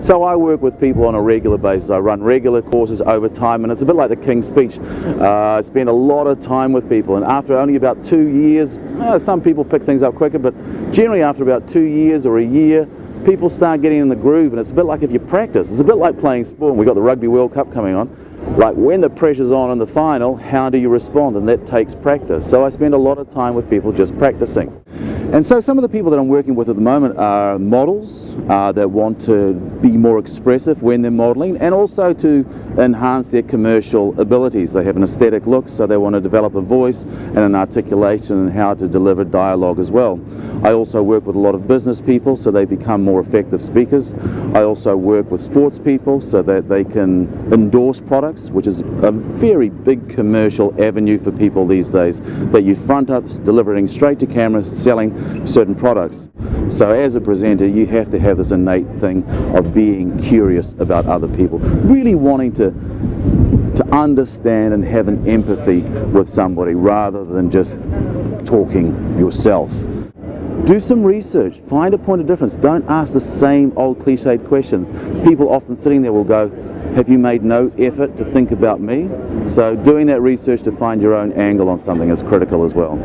So I work with people on a regular basis. I run regular courses over time, and it's a bit like the King's Speech. I spend a lot of time with people, and after only about 2 years, some people pick things up quicker, but generally after about 2 years or a year, people start getting in the groove, and it's a bit like if you practice. It's a bit like playing sport. We've got the Rugby World Cup coming on. Like when the pressure's on in the final, how do you respond? And that takes practice. So I spend a lot of time with people just practicing. And so some of the people that I'm working with at the moment are models that want to be more expressive when they're modeling, and also to enhance their commercial abilities. They have an aesthetic look, so they want to develop a voice and an articulation and how to deliver dialogue as well. I also work with a lot of business people so they become more effective speakers. I also work with sports people so that they can endorse products, which is a very big commercial avenue for people these days, that you front up delivering straight to camera, selling certain products. So as a presenter, you have to have this innate thing of being curious about other people, really wanting to understand and have an empathy with somebody rather than just talking yourself. Do some research, find a point of difference. Don't ask the same old cliched questions. People often sitting there will go, have you made no effort to think about me? So doing that research to find your own angle on something is critical as well.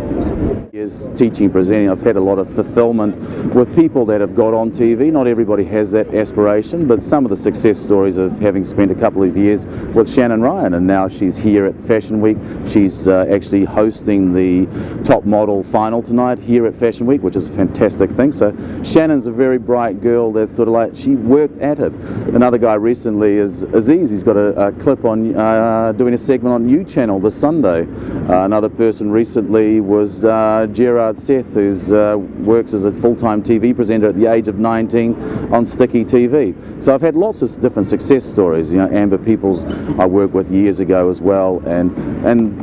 Is teaching, presenting. I've had a lot of fulfillment with people that have got on TV. Not everybody has that aspiration, but some of the success stories of having spent a couple of years with Shannon Ryan, and now she's here at Fashion Week. She's actually hosting the top model final tonight here at Fashion Week, which is a fantastic thing. So Shannon's a very bright girl that's sort of like, she worked at it. Another guy recently is Aziz. He's got a clip on doing a segment on You Channel this Sunday. Another person recently was Gerard Seth, who works as a full-time TV presenter at the age of 19 on Sticky TV. So I've had lots of different success stories. You know, Amber Peoples I worked with years ago as well, and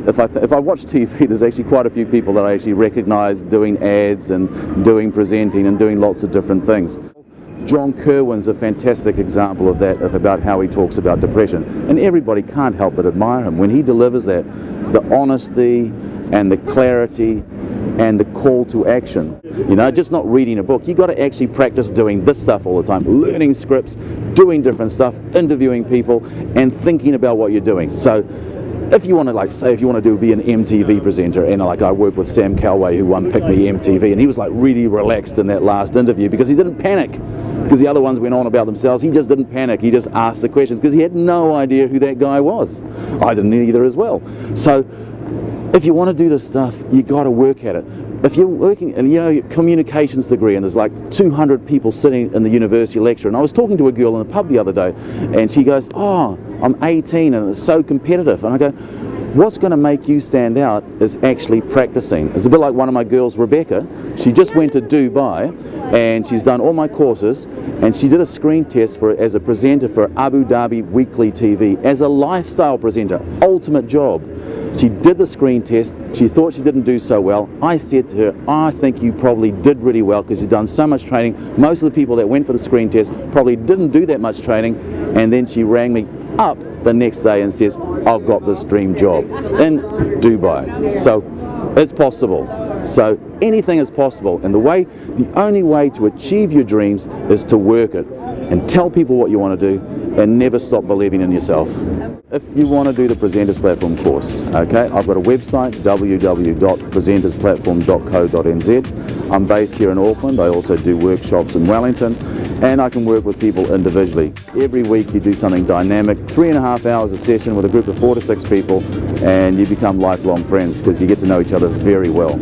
if I watch TV, there's actually quite a few people that I actually recognise doing ads and doing presenting and doing lots of different things. John Kerwin's a fantastic example of that, about how he talks about depression, and everybody can't help but admire him when he delivers that, the honesty and the clarity and the call to action. You know, just not reading a book. You got to actually practice doing this stuff all the time, learning scripts, doing different stuff, interviewing people, and thinking about what you're doing. So if you want to, like, say, if you want to be an MTV presenter, and like I worked with Sam Calway, who won Pick Me MTV, and he was like really relaxed in that last interview because he didn't panic, because the other ones went on about themselves. He just didn't panic. He just asked the questions because he had no idea who that guy was. I didn't either as well. So if you want to do this stuff, you got to work at it. If you're working, and you know, communications degree, and there's like 200 people sitting in the university lecture, and I was talking to a girl in the pub the other day, and she goes, oh, I'm 18 and it's so competitive. And I go, what's going to make you stand out is actually practicing. It's a bit like one of my girls, Rebecca. She just went to Dubai and she's done all my courses, and she did a screen test for as a presenter for Abu Dhabi Weekly TV as a lifestyle presenter, ultimate job. She did the screen test. She thought she didn't do so well. I said to her, I think you probably did really well because you've done so much training. Most of the people that went for the screen test probably didn't do that much training. And then she rang me up the next day and says, I've got this dream job in Dubai. So it's possible. So anything is possible, and the only way to achieve your dreams is to work it and tell people what you want to do and never stop believing in yourself. If you want to do the Presenters Platform course, okay, I've got a website, www.presentersplatform.co.nz. I'm based here in Auckland. I also do workshops in Wellington, and I can work with people individually. Every week you do something dynamic, 3.5 hours a session with a group of 4 to 6 people, and you become lifelong friends because you get to know each other very well.